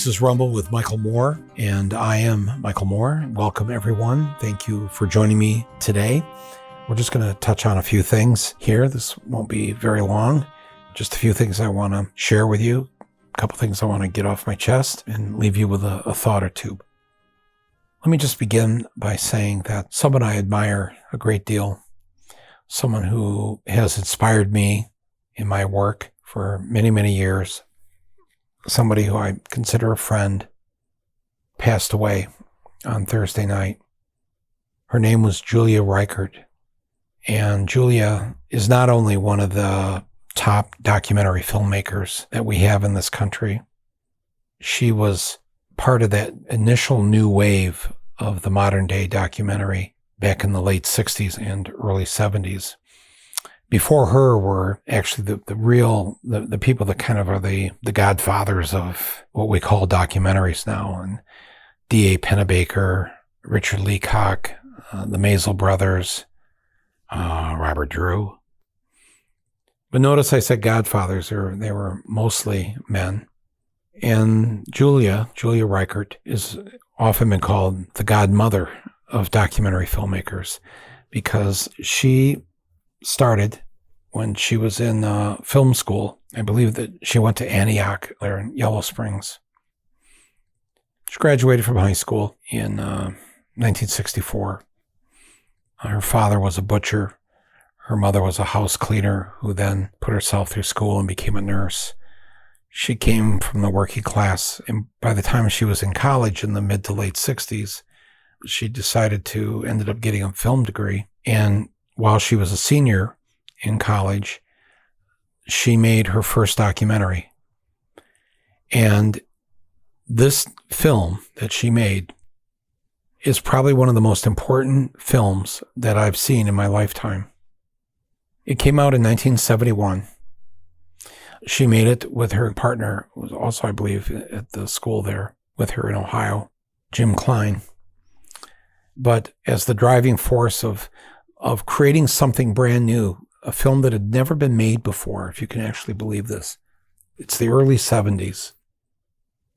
This is Rumble with Michael Moore, and I am Michael Moore. Welcome, everyone. Thank you for joining me today. We're just going to touch on a few things here. This won't be very long. Just a few things I want to share with you, a couple things I want to get off my chest and leave you with a thought or two. Let me just begin by saying that someone I admire a great deal, someone who has inspired me in my work for many, many years, somebody who I consider a friend, passed away on Thursday night. Her name was Julia Reichert. And Julia is not only one of the top documentary filmmakers that we have in this country, she was part of that initial new wave of the modern day documentary back in the late 60s and early 70s. Before her were actually the people that kind of are the godfathers of what we call documentaries now, and D.A. Pennebaker, Richard Leacock, the Maisel brothers, Robert Drew. But notice I said godfathers, they were mostly men. And Julia Reichert is often been called the godmother of documentary filmmakers because she started when she was in film school. I believe that she went to Antioch there in Yellow Springs. She graduated from high school in 1964. Her father was a butcher. Her mother was a house cleaner who then put herself through school and became a nurse. She came from the working class, and by the time she was in college in the mid to late 60s, she ended up getting a film degree. And while she was a senior in college, she made her first documentary. And this film that she made is probably one of the most important films that I've seen in my lifetime. It came out in 1971. She made it with her partner, who was also, I believe, at the school there with her in Ohio, Jim Klein. But as the driving force of creating something brand new, a film that had never been made before, if you can actually believe this. It's the early 70s.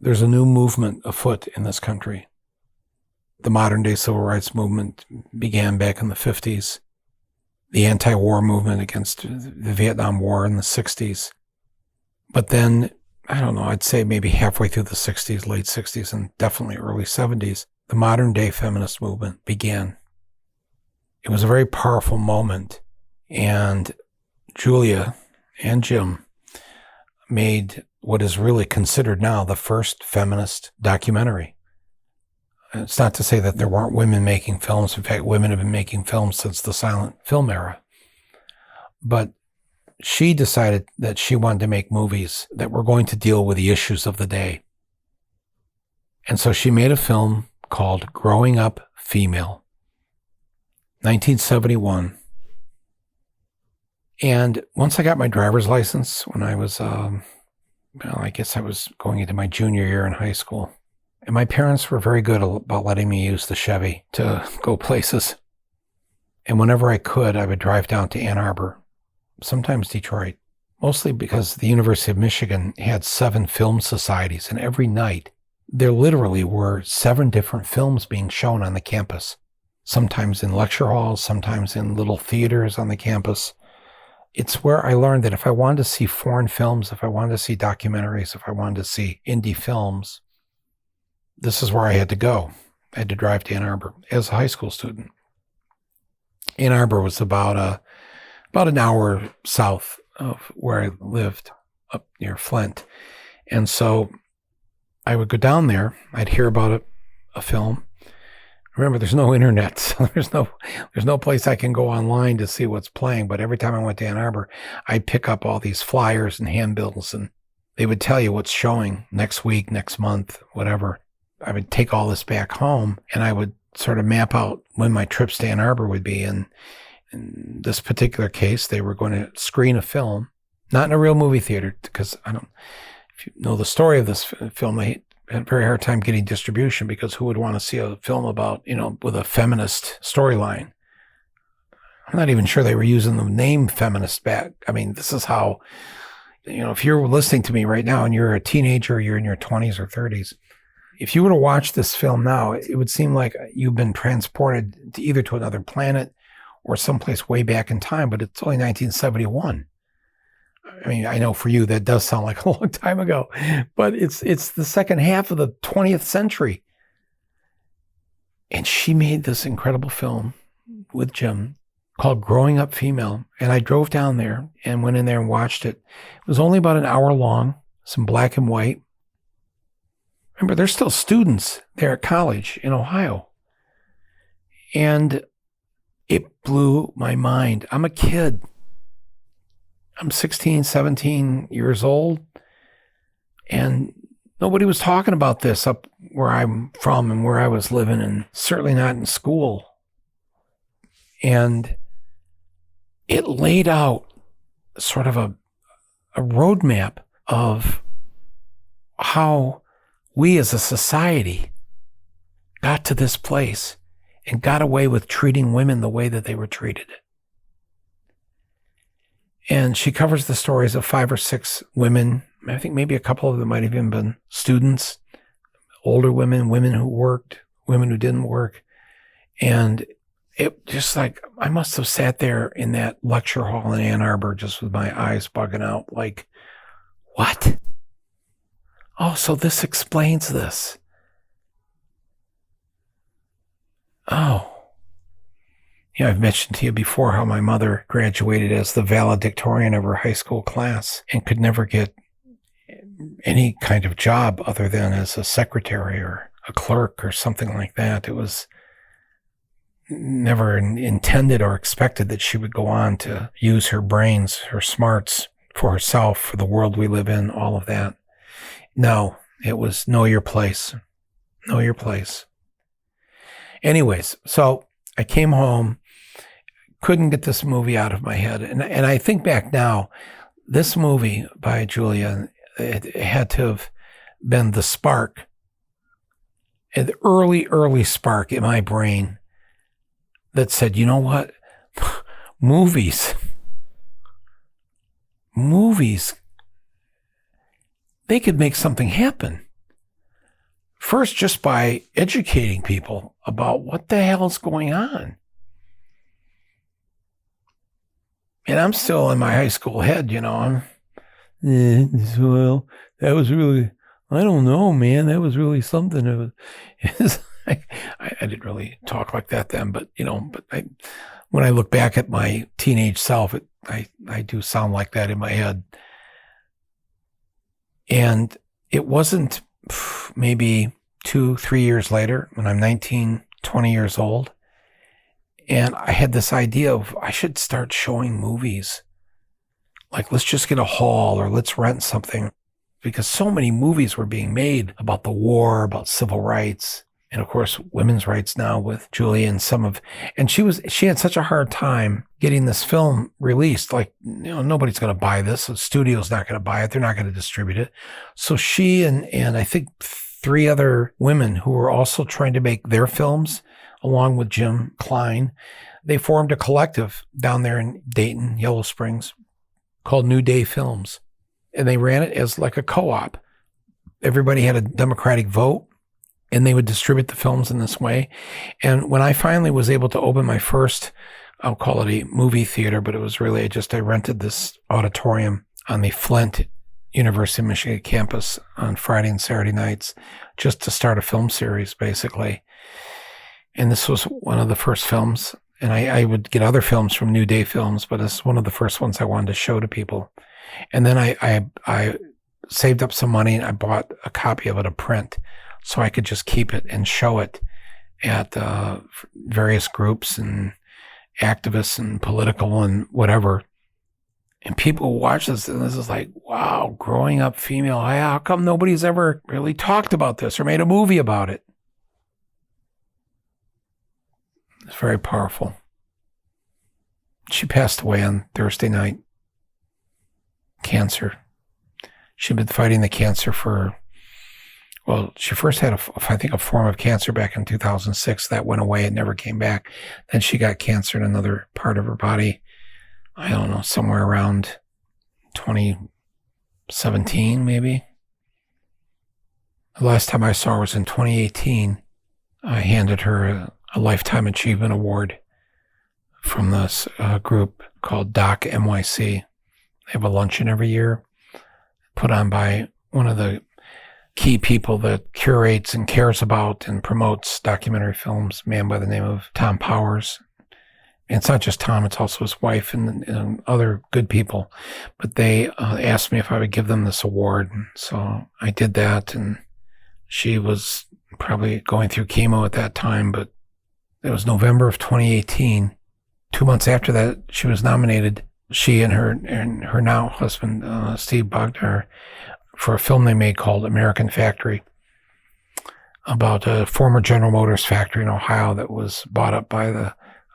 There's a new movement afoot in this country. The modern day civil rights movement began back in the 50s. The anti-war movement against the Vietnam War in the 60s. But then, I don't know, I'd say maybe halfway through the 60s, late 60s, and definitely early 70s, the modern day feminist movement began. It was a very powerful moment, and Julia and Jim made what is really considered now the first feminist documentary. It's not to say that there weren't women making films. In fact, women have been making films since the silent film era. But she decided that she wanted to make movies that were going to deal with the issues of the day. And so she made a film called Growing Up Female, 1971. And once I got my driver's license when I was, I guess I was going into my junior year in high school. And my parents were very good about letting me use the Chevy to go places. And whenever I could, I would drive down to Ann Arbor, sometimes Detroit, mostly because the University of Michigan had 7 film societies. And every night, there literally were 7 different films being shown on the campus, sometimes in lecture halls, sometimes in little theaters on the campus. It's where I learned that if I wanted to see foreign films, if I wanted to see documentaries, if I wanted to see indie films, this is where I had to go. I had to drive to Ann Arbor as a high school student. Ann Arbor was about an hour south of where I lived, up near Flint. And so I would go down there. I'd hear about a film. Remember, there's no internet, so there's no place I can go online to see what's playing. But every time I went to Ann Arbor, I'd pick up all these flyers and handbills, and they would tell you what's showing next week, next month, whatever. I would take all this back home, and I would sort of map out when my trips to Ann Arbor would be. And in this particular case, they were going to screen a film, not in a real movie theater, because if you know the story of this film, they had a very hard time getting distribution because who would want to see a film about, with a feminist storyline? I'm not even sure they were using the name feminist back. I mean, this is how, if you're listening to me right now and you're a teenager, you're in your 20s or 30s, if you were to watch this film now, it would seem like you've been transported to either to another planet or someplace way back in time, but it's only 1971. I mean, I know for you that does sound like a long time ago, but it's the second half of the 20th century. And she made this incredible film with Jim called Growing Up Female. And I drove down there and went in there and watched it. It was only about an hour long, some black and white. Remember, there's still students there at college in Ohio. And it blew my mind. I'm a kid. I'm 16, 17 years old. And nobody was talking about this up where I'm from and where I was living, and certainly not in school. And it laid out sort of a roadmap of how we as a society got to this place and got away with treating women the way that they were treated. And she covers the stories of 5 or 6 women. I think maybe a couple of them might have even been students, older women, women who worked, women who didn't work. And it just like, I must have sat there in that lecture hall in Ann Arbor just with my eyes bugging out like, what? Oh, so this explains this. Oh. I've mentioned to you before how my mother graduated as the valedictorian of her high school class and could never get any kind of job other than as a secretary or a clerk or something like that. It was never intended or expected that she would go on to use her brains, her smarts for herself, for the world we live in, all of that. No, it was know your place. Know your place. Anyways, so I came home, couldn't get this movie out of my head. And I think back now, this movie by Julia, it had to have been the spark, an early spark in my brain that said, you know what? Movies, they could make something happen. First, just by educating people about what the hell's going on. And I'm still in my high school head, well, that was really, I don't know, man, that was really something. I didn't really talk like that then, but, when I look back at my teenage self, I do sound like that in my head. And it wasn't maybe 2-3 years later when I'm 19, 20 years old. And I had this idea of I should start showing movies. Like, let's just get a hall or let's rent something, because so many movies were being made about the war, about civil rights, and of course, women's rights now with Julia and and she had such a hard time getting this film released. Like, nobody's going to buy this. The studio's not going to buy it. They're not going to distribute it. So she and I think 3 other women who were also trying to make their films, along with Jim Klein, they formed a collective down there in Dayton, Yellow Springs, called New Day Films. And they ran it as like a co-op. Everybody had a democratic vote, and they would distribute the films in this way. And when I finally was able to open my first, I'll call it a movie theater, but it was really I rented this auditorium on the Flint University of Michigan campus on Friday and Saturday nights, just to start a film series, basically. And this was one of the first films. And I would get other films from New Day Films, but it's one of the first ones I wanted to show to people. And then I saved up some money and I bought a copy of it, a print, so I could just keep it and show it at various groups and activists and political and whatever. And people watch this, and this is like, wow, growing up female. How come nobody's ever really talked about this or made a movie about it? It's very powerful. She passed away on Thursday night. Cancer. She'd been fighting the cancer she first had, a form of cancer back in 2006. That went away. It never came back. Then she got cancer in another part of her body. I don't know, somewhere around 17, maybe. The last time I saw her was in 2018. I handed her a Lifetime Achievement Award from this group called Doc NYC. They have a luncheon every year put on by one of the key people that curates and cares about and promotes documentary films, a man by the name of Tom Powers. And it's not just Tom, it's also his wife and other good people. But they asked me if I would give them this award. So I did that, and she was probably going through chemo at that time, but it was November of 2018. 2 months after that, she was nominated, she and her now husband, Steve Bognar, for a film they made called American Factory, about a former General Motors factory in Ohio that was bought up by a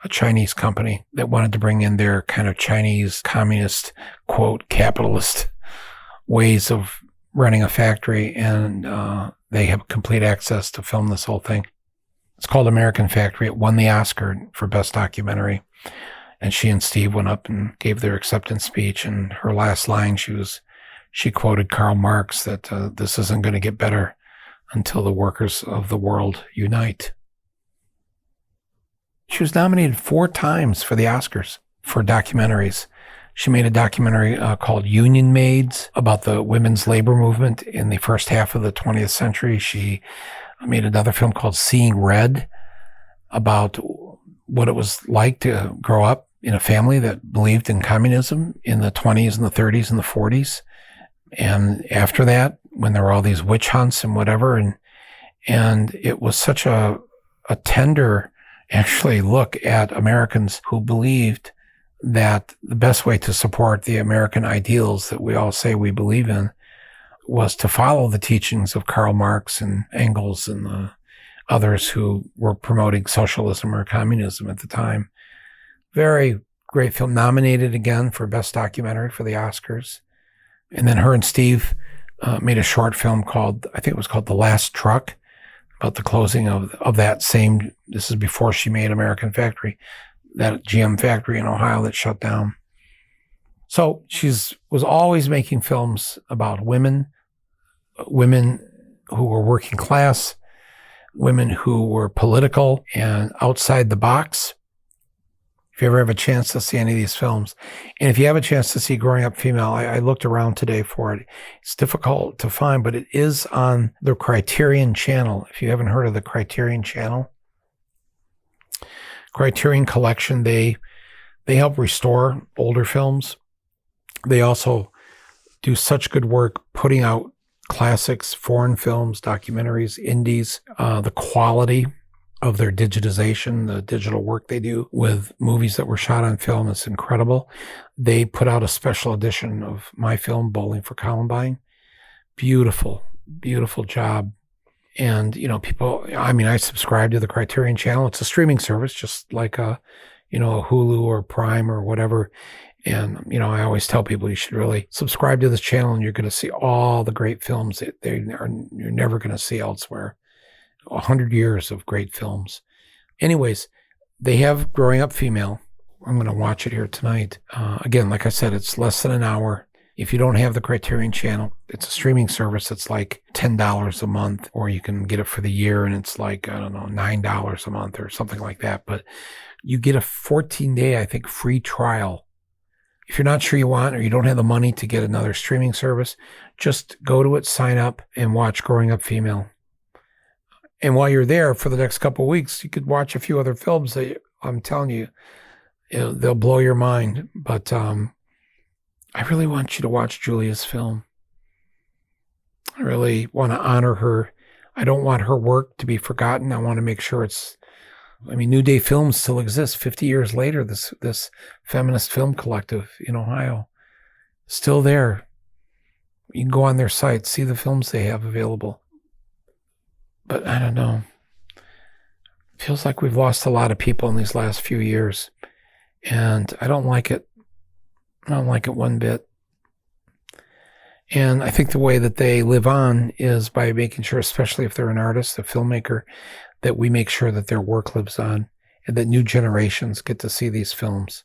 Chinese company that wanted to bring in their kind of Chinese communist, quote, capitalist ways of running a factory, and they have complete access to film this whole thing. It's called American Factory. It won the Oscar for Best Documentary. And she and Steve went up and gave their acceptance speech. And her last line, she quoted Karl Marx that this isn't going to get better until the workers of the world unite. She was nominated 4 times for the Oscars for documentaries. She made a documentary called Union Maids about the women's labor movement in the first half of the 20th century. She made another film called Seeing Red about what it was like to grow up in a family that believed in communism in the 20s and the 30s and the 40s. And after that, when there were all these witch hunts and whatever, and it was such a tender, actually, look at Americans who believed that the best way to support the American ideals that we all say we believe in was to follow the teachings of Karl Marx and Engels and others who were promoting socialism or communism at the time. Very great film, nominated again for Best Documentary for the Oscars. And then her and Steve made a short film called, I think it was called The Last Truck, about the closing of that same, this is before she made American Factory, that GM factory in Ohio that shut down. So was always making films about women who were working class, women who were political and outside the box. If you ever have a chance to see any of these films, and if you have a chance to see Growing Up Female, I looked around today for it. It's difficult to find, but it is on the Criterion channel. If you haven't heard of the Criterion channel, Criterion Collection, they help restore older films. They also do such good work putting out classics, foreign films, documentaries, indies, the quality of their digitization, the digital work they do with movies that were shot on film is incredible. They put out a special edition of my film, Bowling for Columbine. Beautiful, beautiful job. And, people, I subscribe to the Criterion channel. It's a streaming service, just like a Hulu or Prime or whatever. And, I always tell people you should really subscribe to this channel, and you're going to see all the great films that you're never going to see elsewhere. 100 years of great films. Anyways, they have Growing Up Female. I'm going to watch it here tonight. Again, like I said, it's less than an hour. If you don't have the Criterion channel, it's a streaming service. It's like $10 a month, or you can get it for the year, and it's like, $9 a month or something like that. But you get a 14-day, I think, free trial. If you're not sure you want, or you don't have the money to get another streaming service, just go to it, sign up, and watch Growing Up Female. And while you're there for the next couple of weeks, you could watch a few other films that I'm telling you, they'll blow your mind. But I really want you to watch Julia's film. I really want to honor her. I don't want her work to be forgotten. I want to make sure New Day Films still exists 50 years later, this feminist film collective in Ohio. Still there. You can go on their site, see the films they have available. But I don't know. It feels like we've lost a lot of people in these last few years. And I don't like it. I don't like it one bit. And I think the way that they live on is by making sure, especially if they're an artist, a filmmaker, that we make sure that their work lives on and that new generations get to see these films.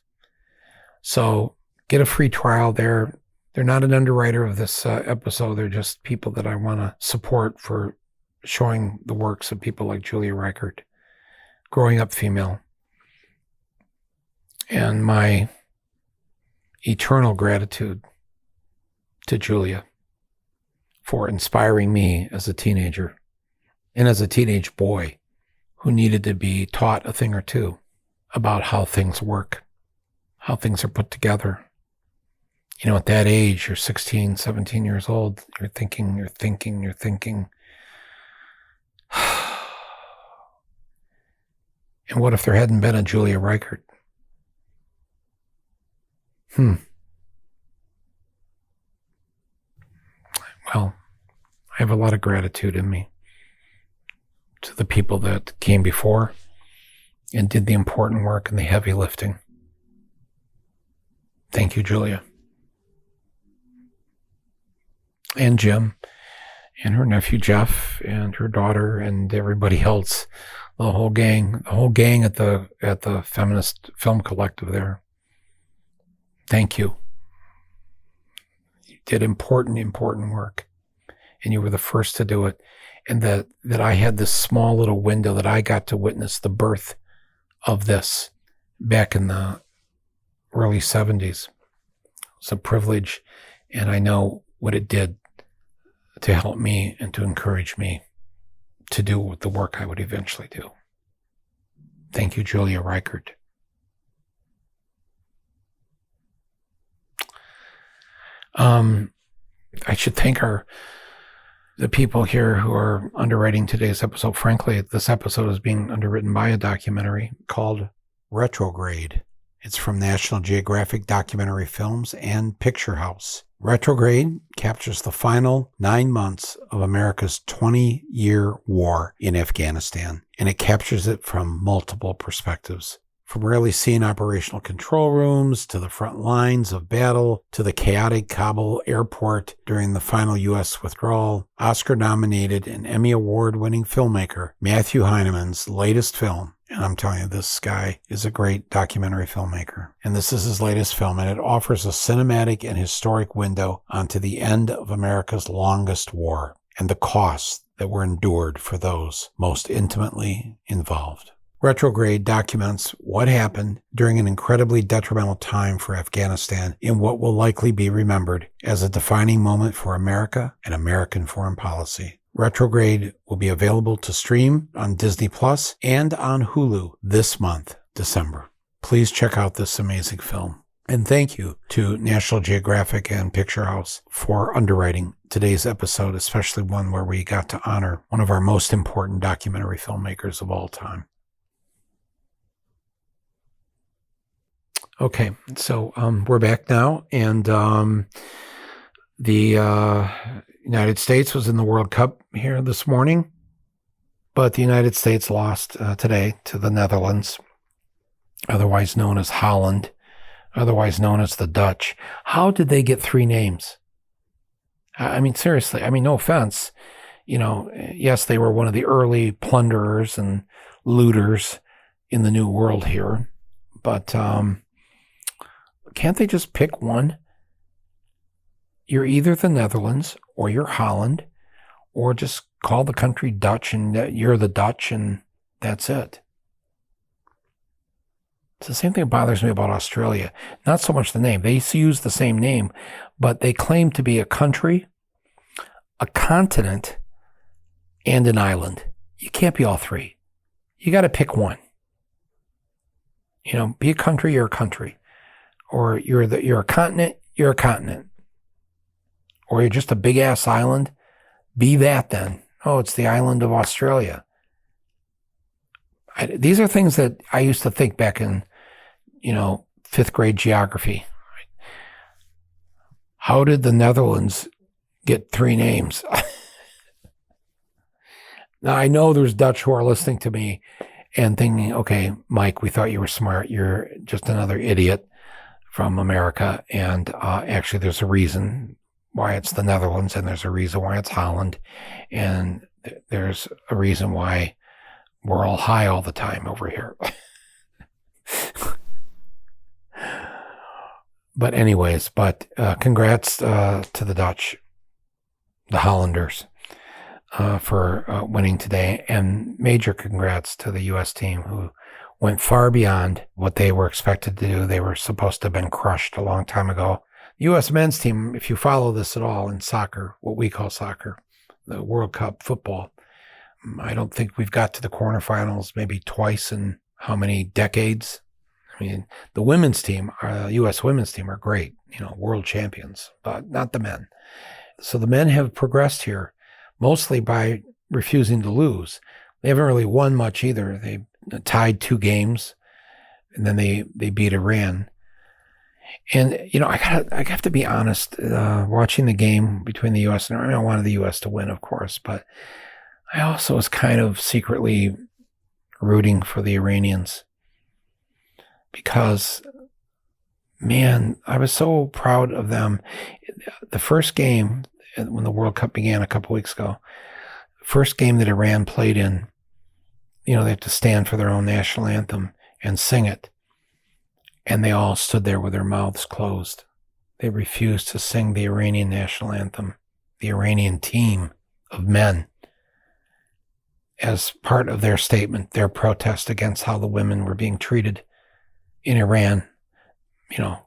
So get a free trial there. They're not an underwriter of this episode. They're just people that I want to support for showing the works of people like Julia Reichert, growing up female. And my eternal gratitude to Julia for inspiring me as a teenager and as a teenage boy who needed to be taught a thing or two about how things work, how things are put together. You know, at that age, you're 16, 17 years old, you're thinking. And what if there hadn't been a Julia Reichert? Well, I have a lot of gratitude in me to the people that came before and did the important work and the heavy lifting. Thank you, Julia. And Jim, and her nephew Jeff, and her daughter, and everybody else, the whole gang at the Feminist Film Collective there. Thank you. You did important work, and you were the first to do it. And that I had this small little window that I got to witness the birth of this back in the early 70s. It's a privilege, and I know what it did to help me and to encourage me to do the work I would eventually do. Thank you, Julia Reichert. I should thank the people here who are underwriting today's episode. Frankly, this episode is being underwritten by a documentary called Retrograde. It's from National Geographic Documentary Films and Picture House. Retrograde captures the final 9 months of America's 20-year war in Afghanistan, and it captures it from multiple perspectives. From rarely seen operational control rooms to the front lines of battle to the chaotic Kabul airport during the final U.S. withdrawal, Oscar-nominated and Emmy Award-winning filmmaker Matthew Heinemann's latest film, and I'm telling you, this guy is a great documentary filmmaker, and this is his latest film, and it offers a cinematic and historic window onto the end of America's longest war and the costs that were endured for those most intimately involved. Retrograde documents what happened during an incredibly detrimental time for Afghanistan in what will likely be remembered as a defining moment for America and American foreign policy. Retrograde will be available to stream on Disney Plus and on Hulu this month, December. Please check out this amazing film. And thank you to National Geographic and Picture House for underwriting today's episode, especially one where we got to honor one of our most important documentary filmmakers of all time. Okay, so we're back now, and the United States was in the World Cup here this morning, but the United States lost today to the Netherlands, otherwise known as Holland, otherwise known as the Dutch. How did they get 3 names? I mean, seriously, I mean, no offense. You know, yes, they were one of the early plunderers and looters in the New World here, but can't they just pick one? You're either the Netherlands or you're Holland, or just call the country Dutch and you're the Dutch and that's it. It's the same thing that bothers me about Australia. Not so much the name. They use the same name, but they claim to be a country, a continent, and an island. You can't be all 3. You got to pick one. You know, be a country, you're a country. Or you're a continent, you're a continent. Or you're just a big ass island, be that then. Oh, it's the island of Australia. These are things that I used to think back in, 5th grade geography. How did the Netherlands get 3 names? Now, I know there's Dutch who are listening to me and thinking, okay, Mike, we thought you were smart. You're just another idiot from America. And actually, there's a reason why it's the Netherlands, and there's a reason why it's Holland, and there's a reason why we're all high all the time over here. But anyways, congrats to the Dutch, the Hollanders, for winning today. And major congrats to the U.S. team, who went far beyond what they were expected to do. They were supposed to have been crushed a long time ago. The U.S. men's team, if you follow this at all in soccer, what we call soccer, the World Cup football, I don't think we've got to the quarterfinals maybe twice in how many decades? I mean, the women's team, U.S. women's team are great, world champions, but not the men. So the men have progressed here mostly by refusing to lose. They haven't really won much either. They tied 2 games, and then they beat Iran. And, I have to be honest, watching the game between the U.S. and Iran, I wanted the U.S. to win, of course, but I also was kind of secretly rooting for the Iranians. Because, man, I was so proud of them. The first game, when the World Cup began a couple weeks ago, first game that Iran played in, they have to stand for their own national anthem and sing it. And they all stood there with their mouths closed. They refused to sing the Iranian national anthem, the Iranian team of men, as part of their statement, their protest against how the women were being treated in Iran,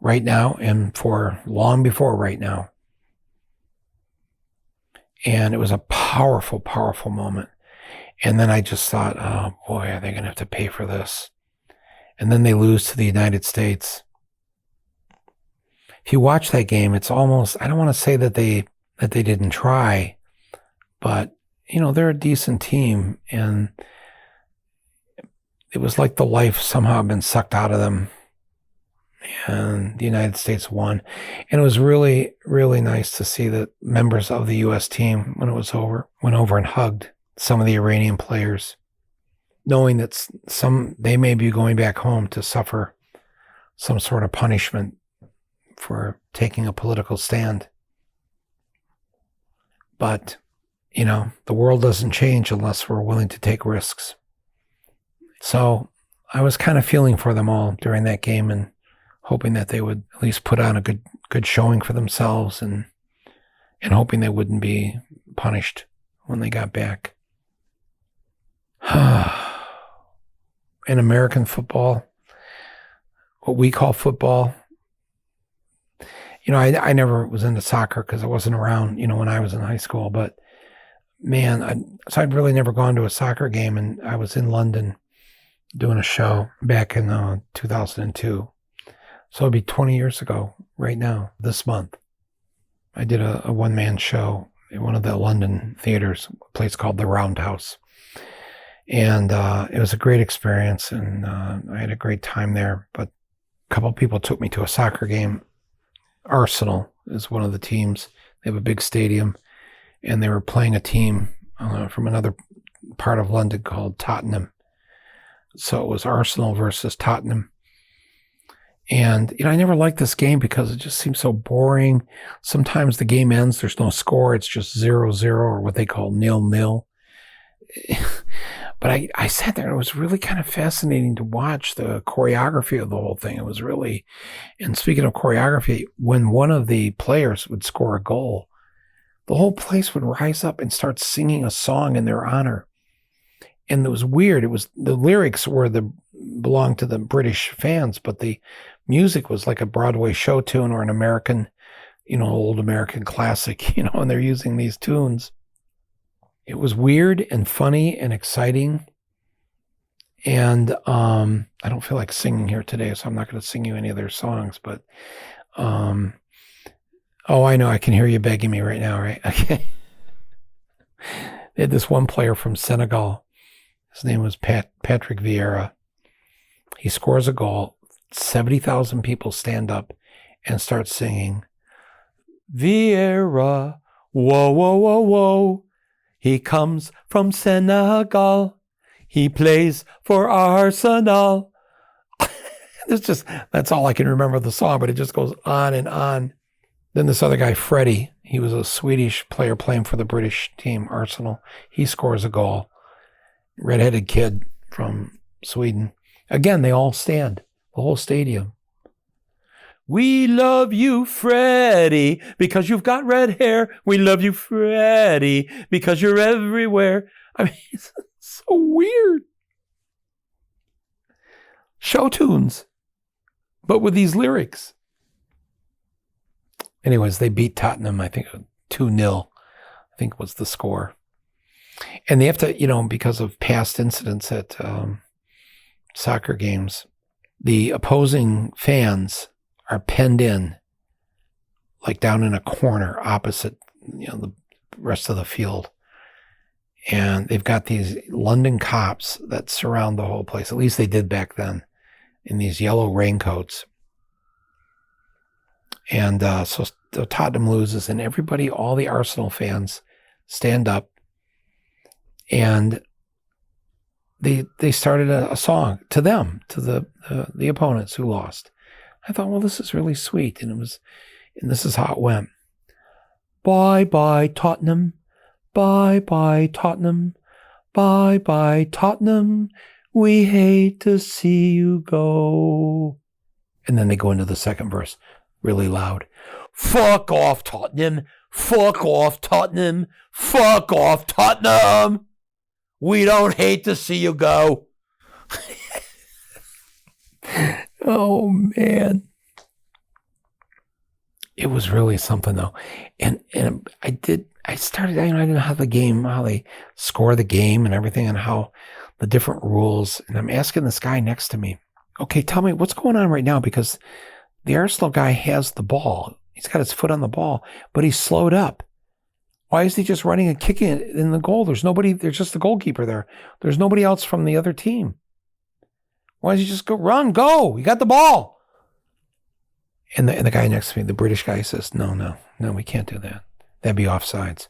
right now and for long before right now. And it was a powerful, powerful moment. And then I just thought, oh boy, are they going to have to pay for this? And then they lose to the United States. If you watch that game, it's almost, I don't want to say that they didn't try, but they're a decent team, and it was like the life somehow had been sucked out of them, and the United States won. And it was really, really nice to see that members of the U.S. team, when it was over, went over and hugged some of the Iranian players, knowing that they may be going back home to suffer some sort of punishment for taking a political stand. But, the world doesn't change unless we're willing to take risks. So I was kind of feeling for them all during that game and hoping that they would at least put on a good showing for themselves, and hoping they wouldn't be punished when they got back. In American football, what we call football, I never was into soccer because I wasn't around, when I was in high school. But man, so I'd really never gone to a soccer game, and I was in London doing a show back in 2002. So it'd be 20 years ago right now, this month. I did a one-man show in one of the London theaters, a place called the Roundhouse. And it was a great experience, and I had a great time there. But a couple of people took me to a soccer game. Arsenal is one of the teams. They have a big stadium, and they were playing a team from another part of London called Tottenham. So it was Arsenal versus Tottenham. And, I never liked this game because it just seemed so boring. Sometimes the game ends, there's no score. It's just 0-0, or what they call 0-0. But I sat there, and it was really kind of fascinating to watch the choreography of the whole thing. It was really, and speaking of choreography, when one of the players would score a goal, the whole place would rise up and start singing a song in their honor. And it was weird. It was, the lyrics belonged to the British fans, but the music was like a Broadway show tune or an American, old American classic, and they're using these tunes. It was weird and funny and exciting. And I don't feel like singing here today, so I'm not going to sing you any of their songs. But, oh, I know. I can hear you begging me right now, right? Okay. They had this one player from Senegal. His name was Patrick Vieira. He scores a goal. 70,000 people stand up and start singing, Vieira, whoa, whoa, whoa, whoa. He comes from Senegal. He plays for Arsenal. That's all I can remember of the song, but it just goes on and on. Then this other guy, Freddie, he was a Swedish player playing for the British team, Arsenal. He scores a goal. Redheaded kid from Sweden. Again, they all stand, the whole stadium. We love you, Freddie, because you've got red hair. We love you, Freddie, because you're everywhere. I mean, it's so weird. Show tunes, but with these lyrics. Anyways, they beat Tottenham, I think 2-0, I think was the score. And they have to, because of past incidents at soccer games, the opposing fans are penned in, like down in a corner opposite, the rest of the field. And they've got these London cops that surround the whole place. At least they did back then, in these yellow raincoats. And so Tottenham loses, and everybody, all the Arsenal fans, stand up, and they started a song to them, to the opponents who lost. I thought, well, this is really sweet, and this is how it went. Bye bye Tottenham, bye bye Tottenham, bye bye Tottenham. We hate to see you go. And then they go into the second verse, really loud. Fuck off Tottenham, fuck off Tottenham, fuck off Tottenham. We don't hate to see you go. Oh, man. It was really something, though. And I didn't know how they score the game and everything, and how the different rules. And I'm asking this guy next to me, okay, tell me what's going on right now, because the Arsenal guy has the ball. He's got his foot on the ball, but he's slowed up. Why is he just running and kicking it in the goal? There's just the goalkeeper there. There's nobody else from the other team. Why does he just run, go? You got the ball. And the guy next to me, the British guy, says, no, we can't do that. That'd be offsides.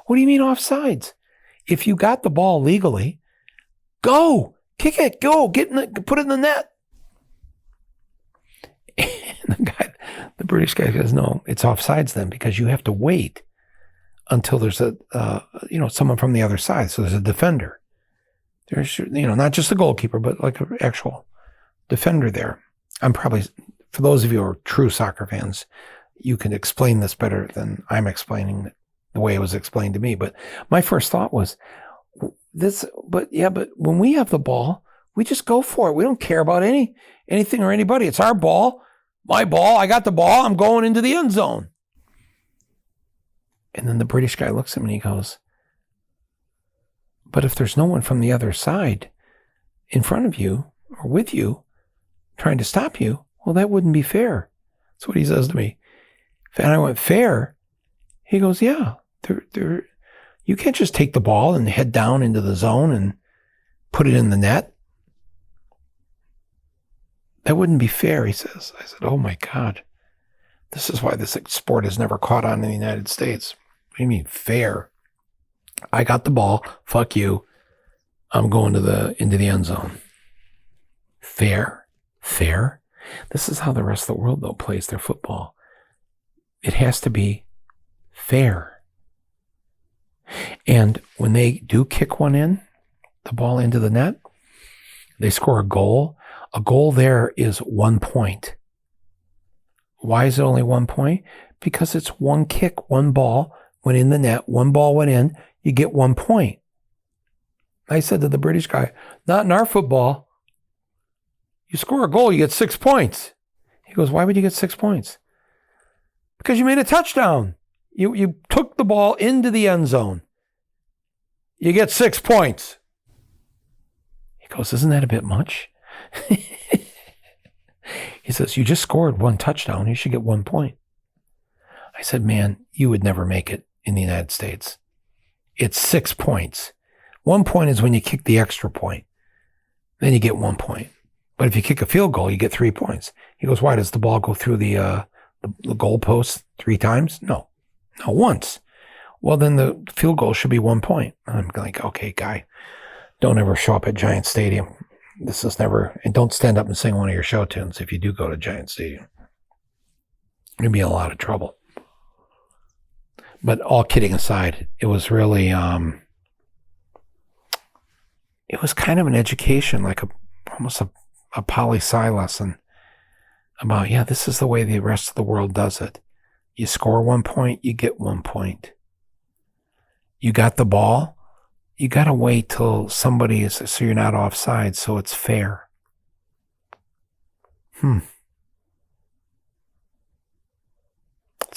What do you mean offsides? If you got the ball legally, go, kick it, go, put it in the net. And the British guy says, no, it's offsides then, because you have to wait until there's someone from the other side. So there's a defender. There's, not just the goalkeeper, but like an actual defender there. I'm probably, for those of you who are true soccer fans, you can explain this better than I'm explaining it the way it was explained to me. But my first thought was but when we have the ball, we just go for it. We don't care about anything or anybody. It's our ball, my ball. I got the ball. I'm going into the end zone. And then the British guy looks at me and he goes, but if there's no one from the other side in front of you or with you trying to stop you, well, that wouldn't be fair. That's what he says to me. And I went, fair? He goes, yeah. You can't just take the ball and head down into the zone and put it in the net. That wouldn't be fair, he says. I said, oh my God. This is why this sport has never caught on in the United States. What do you mean, fair? I got the ball. Fuck you. I'm going into the end zone. Fair? Fair? This is how the rest of the world, though, plays their football. It has to be fair. And when they do kick one in, the ball into the net, they score a goal. A goal there is 1 point. Why is it only 1 point? Because it's one kick, one ball went in the net, one ball went in, you get 1 point. I said to the British guy, not in our football. You score a goal, you get 6 points. He goes, why would you get 6 points? Because you made a touchdown. You took the ball into the end zone. You get 6 points. He goes, isn't that a bit much? He says, you just scored one touchdown. You should get 1 point. I said, man, you would never make it in the United States. It's 6 points. 1 point is when you kick the extra point. Then you get 1 point. But if you kick a field goal, you get 3 points. He goes, why, does the ball go through the goalpost 3 times? No, once. Well, then the field goal should be 1 point. I'm like, okay, guy, don't ever show up at Giant Stadium. This is never, and don't stand up and sing one of your show tunes if you do go to Giant Stadium. You're going to be in a lot of trouble. But all kidding aside, it was really, it was kind of an education, like almost a poli-sci lesson about, yeah, this is the way the rest of the world does it. You score 1 point, you get 1 point. You got the ball, you got to wait till somebody is, so you're not offside, so it's fair. That's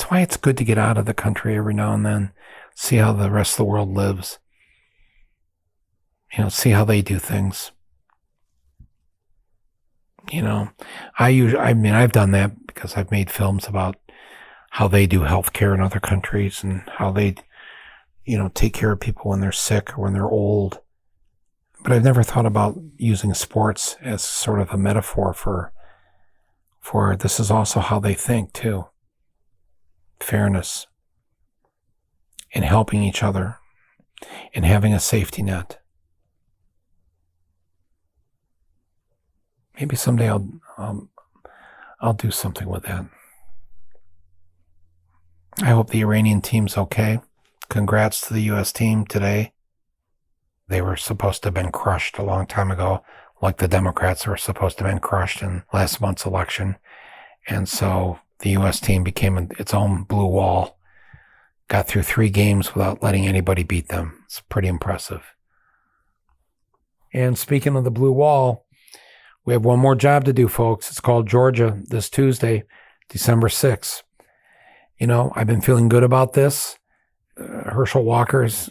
why it's good to get out of the country every now and then, see how the rest of the world lives. See how they do things. I've done that because I've made films about how they do healthcare in other countries and how they, take care of people when they're sick or when they're old. But I've never thought about using sports as sort of a metaphor for this is also how they think too. Fairness and helping each other and having a safety net. Maybe someday I'll do something with that. I hope the Iranian team's okay. Congrats to the U.S. team today. They were supposed to have been crushed a long time ago, like the Democrats were supposed to have been crushed in last month's election. And so the U.S. team became its own blue wall, got through 3 games without letting anybody beat them. It's pretty impressive. And speaking of the blue wall, we have one more job to do, folks. It's called Georgia this Tuesday, December 6th. I've been feeling good about this. Herschel Walker's,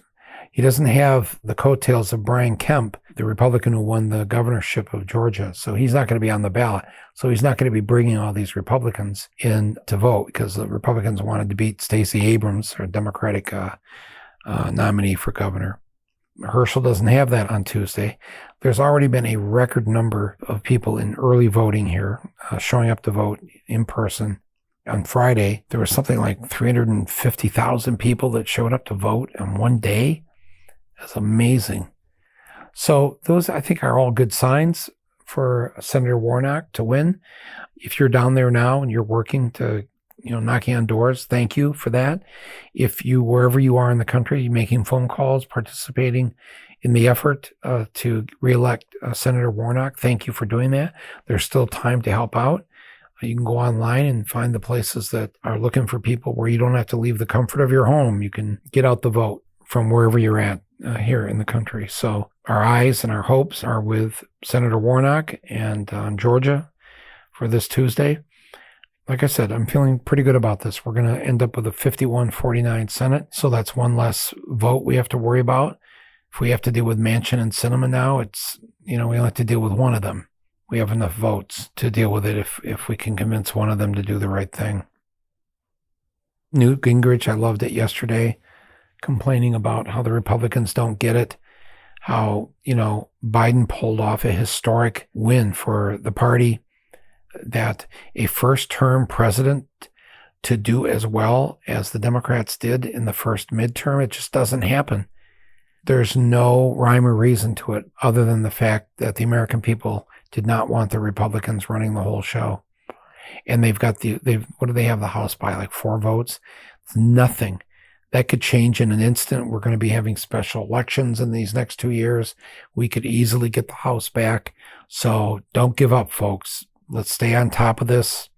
he doesn't have the coattails of Brian Kemp, the Republican who won the governorship of Georgia. So he's not going to be on the ballot. So he's not going to be bringing all these Republicans in to vote because the Republicans wanted to beat Stacey Abrams, or Democratic nominee for governor. Herschel doesn't have that on Tuesday. There's already been a record number of people in early voting here, showing up to vote in person. On Friday, there was something like 350,000 people that showed up to vote in one day. That's amazing. So those, I think, are all good signs for Senator Warnock to win. If you're down there now and you're working to, knocking on doors, thank you for that. If you, wherever you are in the country, you're making phone calls, participating in the effort to reelect Senator Warnock, thank you for doing that. There's still time to help out. You can go online and find the places that are looking for people where you don't have to leave the comfort of your home. You can get out the vote from wherever you're at here in the country. So our eyes and our hopes are with Senator Warnock and Georgia for this Tuesday. Like I said, I'm feeling pretty good about this. We're going to end up with a 51-49 Senate. So that's one less vote we have to worry about. If we have to deal with Manchin and Sinema now, it's, we only have to deal with one of them. We have enough votes to deal with it if we can convince one of them to do the right thing. Newt Gingrich, I loved it yesterday, complaining about how the Republicans don't get it, how, Biden pulled off a historic win for the party, that a first-term president to do as well as the Democrats did in the first midterm, it just doesn't happen. There's no rhyme or reason to it other than the fact that the American people did not want the Republicans running the whole show. And they've got what do they have the House by, like 4 votes? It's nothing. That could change in an instant. We're going to be having special elections in these next 2 years. We could easily get the House back. So don't give up, folks. Let's stay on top of this.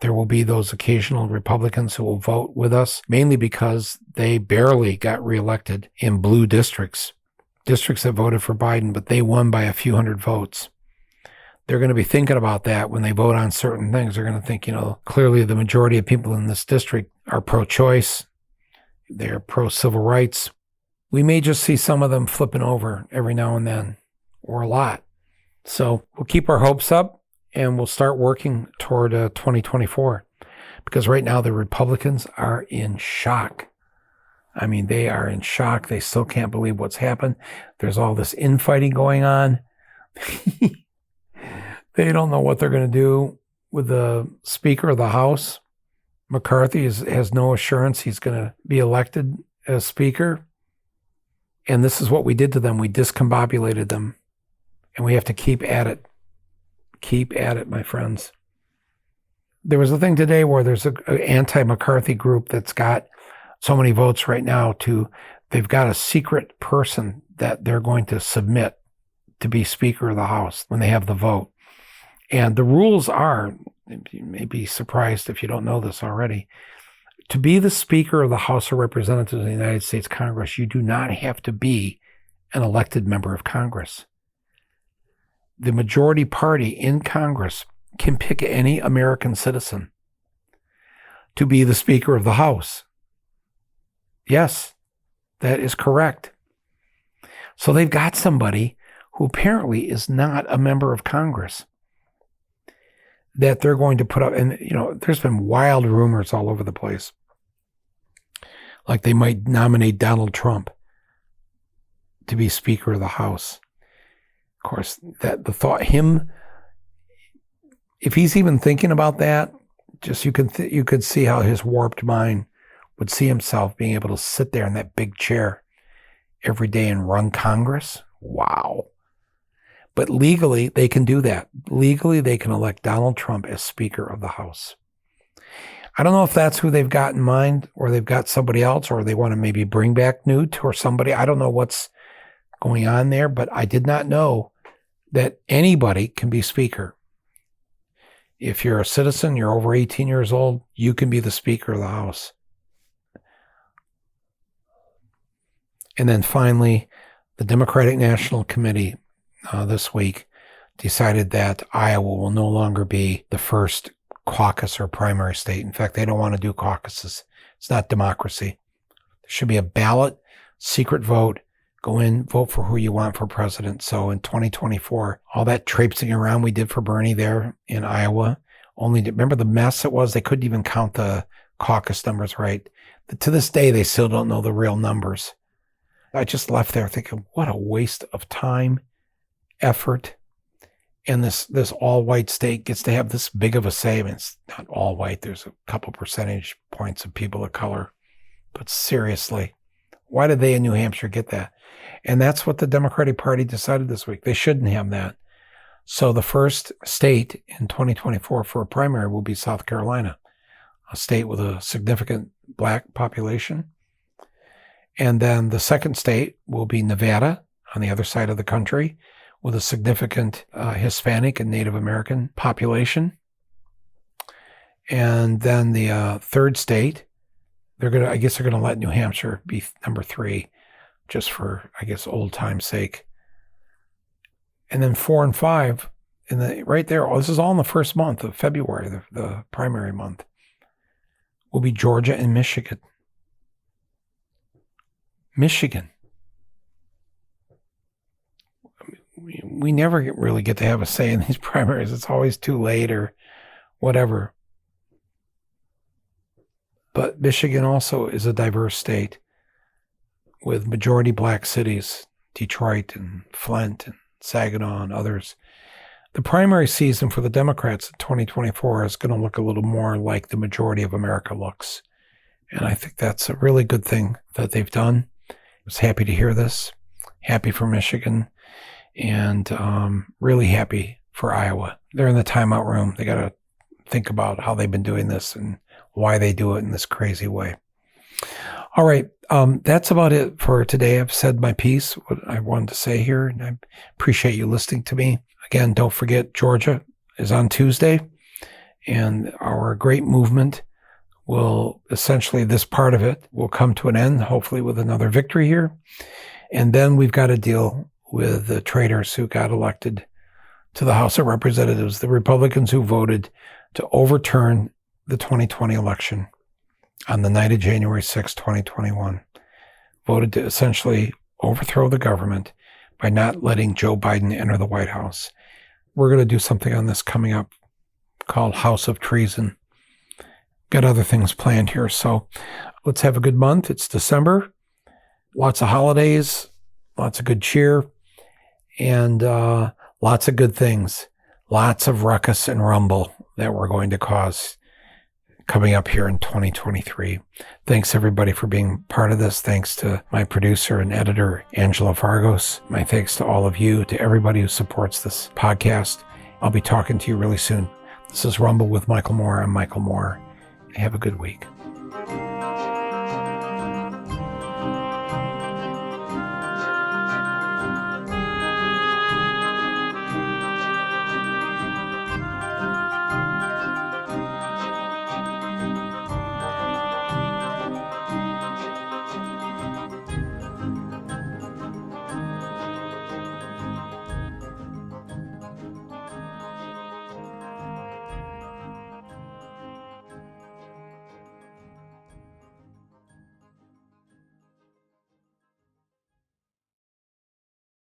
There will be those occasional Republicans who will vote with us, mainly because they barely got reelected in blue districts that voted for Biden, but they won by a few hundred votes. They're going to be thinking about that when they vote on certain things. They're going to think, clearly the majority of people in this district are pro-choice. They're pro-civil rights. We may just see some of them flipping over every now and then, or a lot. So we'll keep our hopes up and we'll start working toward 2024. Because right now the Republicans are in shock. I mean, they are in shock. They still can't believe what's happened. There's all this infighting going on. They don't know what they're going to do with the Speaker of the House. McCarthy has no assurance he's going to be elected as Speaker. And this is what we did to them. We discombobulated them. And we have to keep at it. Keep at it, my friends. There was a thing today where there's an anti-McCarthy group that's got so many votes right now they've got a secret person that they're going to submit to be Speaker of the House when they have the vote. And the rules are You may be surprised if you don't know this already. To be the Speaker of the House of Representatives of the United States Congress, you do not have to be an elected member of Congress. The majority party in Congress can pick any American citizen to be the Speaker of the House. Yes, that is correct. So they've got somebody who apparently is not a member of Congress that they're going to put up. And, there's been wild rumors all over the place. Like they might nominate Donald Trump to be Speaker of the House. Of course, if he's even thinking about that, just you could see how his warped mind would see himself being able to sit there in that big chair every day and run Congress. Wow. But legally, they can do that. Legally, they can elect Donald Trump as Speaker of the House. I don't know if that's who they've got in mind, or they've got somebody else, or they want to maybe bring back Newt or somebody. I don't know what's going on there, but I did not know that anybody can be Speaker. If you're a citizen, you're over 18 years old, you can be the Speaker of the House. And then finally, the Democratic National Committee this week decided that Iowa will no longer be the first caucus or primary state. In fact, they don't want to do caucuses. It's not democracy. There should be a ballot, secret vote, go in, vote for who you want for president. So in 2024, all that traipsing around we did for Bernie there in Iowa, remember the mess it was? They couldn't even count the caucus numbers right. To this day, they still don't know the real numbers. I just left there thinking, what a waste of time, effort, and this all-white state gets to have this big of a say. I mean, it's not all white. There's a couple percentage points of people of color. But seriously, why did they in New Hampshire get that? And that's what the Democratic Party decided this week. They shouldn't have that. So the first state in 2024 for a primary will be South Carolina, a state with a significant black population. And then the second state will be Nevada on the other side of the country with a significant Hispanic and Native American population. And then the third state, they're going to let New Hampshire be number 3, just for, old time's sake. And then 4 and 5, right there, this is all in the first month of February, the primary month, will be Georgia and Michigan. Michigan. We never really get to have a say in these primaries. It's always too late or whatever. But Michigan also is a diverse state with majority black cities, Detroit and Flint and Saginaw and others. The primary season for the Democrats in 2024 is going to look a little more like the majority of America looks. And I think that's a really good thing that they've done. I was happy to hear this. Happy for Michigan. And really happy for Iowa. They're in the timeout room. They got to think about how they've been doing this and why they do it in this crazy way. All right. That's about it for today. I've said my piece, what I wanted to say here, and I appreciate you listening to me. Again, don't forget, Georgia is on Tuesday, and our great movement will essentially, this part of it will come to an end, hopefully with another victory here. And then we've got to deal with the traitors who got elected to the House of Representatives, the Republicans who voted to overturn the 2020 election on the night of January 6, 2021, voted to essentially overthrow the government by not letting Joe Biden enter the White House. We're going to do something on this coming up called House of Treason. Got other things planned here. So let's have a good month. It's December. Lots of holidays, lots of good cheer, and lots of good things. Lots of ruckus and rumble that we're going to cause coming up here in 2023. Thanks everybody for being part of this. Thanks to my producer and editor, Angela Fargos. My thanks to all of you, to everybody who supports this podcast. I'll be talking to you really soon. This is Rumble with Michael Moore. I'm Michael Moore. Have a good week.